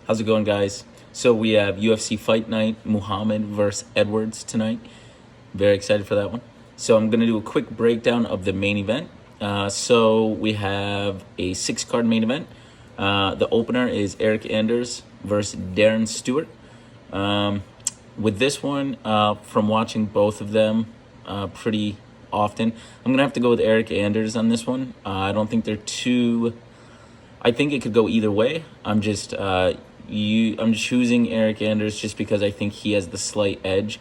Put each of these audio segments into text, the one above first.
How's it going, guys? So we have UFC Fight Night, Muhammad versus Edwards tonight. Very excited for that one. So I'm going to do a quick breakdown of the main event. So we have a 6-card main event. The opener is Eric Anders versus Darren Stewart. With this one, from watching both of them pretty often, I'm going to have to go with Eric Anders on this one. I don't think they're too... I think it could go either way. I'm choosing Eric Anders just because I think he has the slight edge.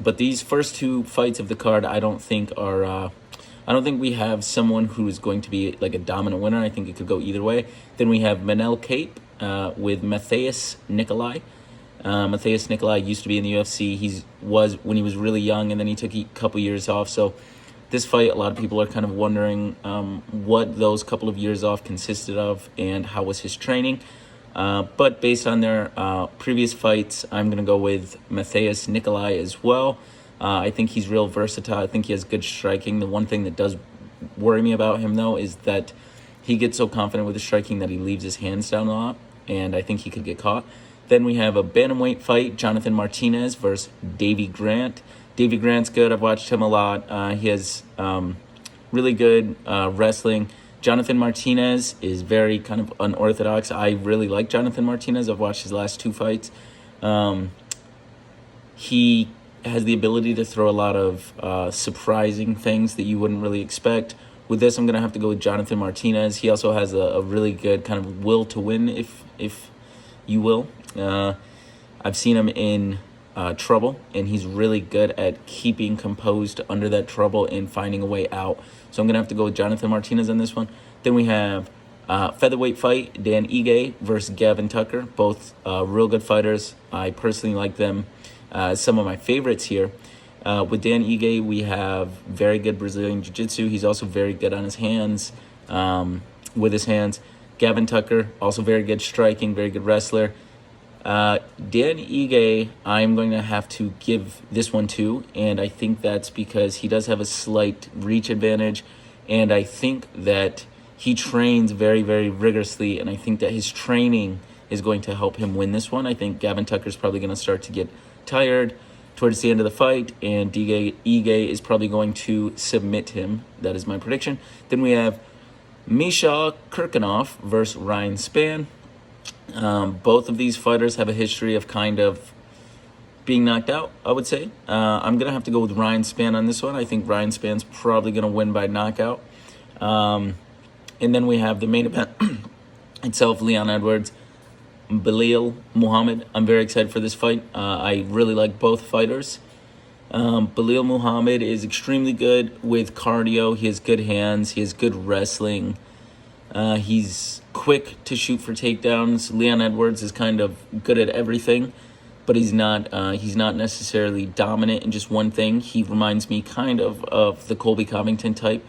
But these first two fights of the card, I don't think we have someone who is going to be like a dominant winner. I think it could go either way. Then we have Manel Cape with Matthias Nicolai. Matthias Nicolai used to be in the UFC. He was when he was really young, and then he took a couple years off. So this fight, a lot of people are kind of wondering what those couple of years off consisted of and how was his training. But based on their previous fights, I'm going to go with Matthias Nicolai as well. I think he's real versatile. I think he has good striking. The one thing that does worry me about him, though, is that he gets so confident with his striking that he leaves his hands down a lot, and I think he could get caught. Then we have a bantamweight fight, Jonathan Martinez versus Davy Grant. Davy Grant's good. I've watched him a lot. He has really good wrestling. Jonathan Martinez is very kind of unorthodox. I really like Jonathan Martinez. I've watched his last two fights. He has the ability to throw a lot of surprising things that you wouldn't really expect. With this, I'm going to have to go with Jonathan Martinez. He also has a really good kind of will to win, if you will. I've seen him in trouble, and he's really good at keeping composed under that trouble and finding a way out. So I'm going to have to go with Jonathan Martinez on this one. Then we have featherweight fight, Dan Ige versus Gavin Tucker. Both real good fighters. I personally like them as some of my favorites here. With Dan Ige, we have very good Brazilian Jiu-Jitsu. He's also very good on his hands, with his hands. Gavin Tucker, also very good striking, very good wrestler. Dan Ige, I'm going to have to give this one to, and I think that's because he does have a slight reach advantage, and I think that he trains very, very rigorously, and I think that his training is going to help him win this one. I think Gavin Tucker's probably going to start to get tired towards the end of the fight, and Ige is probably going to submit him. That is my prediction. Then we have Misha Kirkunov versus Ryan Spann. Both of these fighters have a history of kind of being knocked out, I would say. I'm going to have to go with Ryan Spann on this one. I think Ryan Spann's probably going to win by knockout. And then we have the main event itself, Leon Edwards, Belal Muhammad. I'm very excited for this fight. I really like both fighters. Belal Muhammad is extremely good with cardio. He has good hands. He has good wrestling. He's quick to shoot for takedowns. Leon Edwards is kind of good at everything, but he's not necessarily dominant in just one thing. He reminds me kind of the Colby Covington type,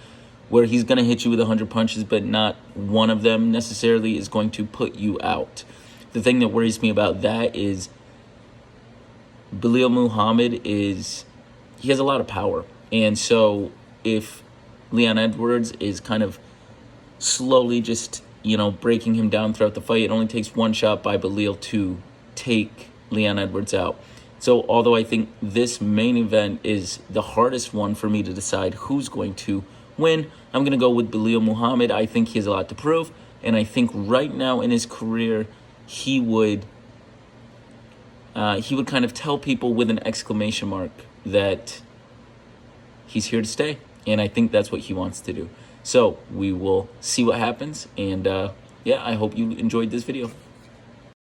where he's going to hit you with 100 punches, but not one of them necessarily is going to put you out. The thing that worries me about that is Belal Muhammad he has a lot of power. And so if Leon Edwards is kind of slowly just, breaking him down throughout the fight, it only takes one shot by Belal to take Leon Edwards out. So although I think this main event is the hardest one for me to decide who's going to win, I'm going to go with Belal Muhammad. I think he has a lot to prove, and I think right now in his career, he would kind of tell people with an exclamation mark that he's here to stay, and I think that's what he wants to do. So we will see what happens, and I hope you enjoyed this video.